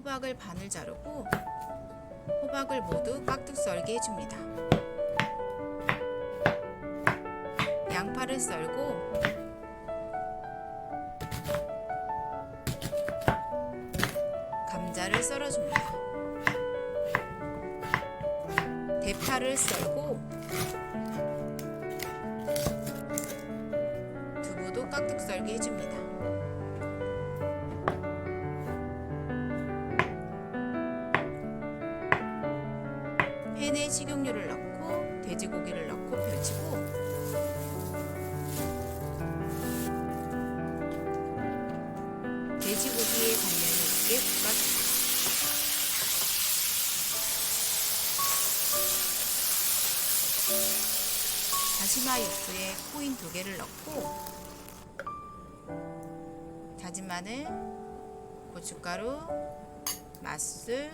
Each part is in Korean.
호박을 반을 자르고 호박을 모두 깍둑 썰게 해줍니다. 양파를 썰고 감자를 썰어줍니다. 대파를 썰고 두부도 깍둑 썰게 해줍니다. 팬에 식용유를 넣고 돼지고기를 넣고 펼치고 돼지고기의 단면이 있게 볶아줍니다. 다시마 육수에 코인 2개를 넣고 다진 마늘, 고춧가루, 맛술,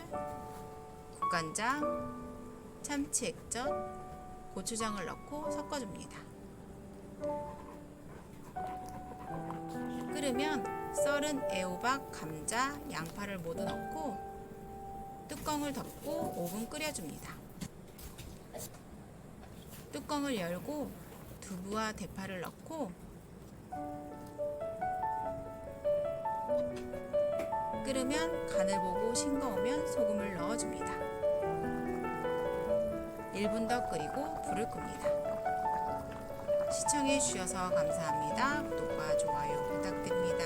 국간장, 참치 액젓, 고추장을 넣고 섞어줍니다. 끓으면 썰은 애호박, 감자, 양파를 모두 넣고 뚜껑을 덮고 5분 끓여줍니다. 뚜껑을 열고 두부와 대파를 넣고 끓으면 간을 보고 싱거우면 소금을 넣어줍니다. 1분 더 끓이고 불을 끕니다. 시청해 주셔서 감사합니다. 구독과 좋아요 부탁드립니다.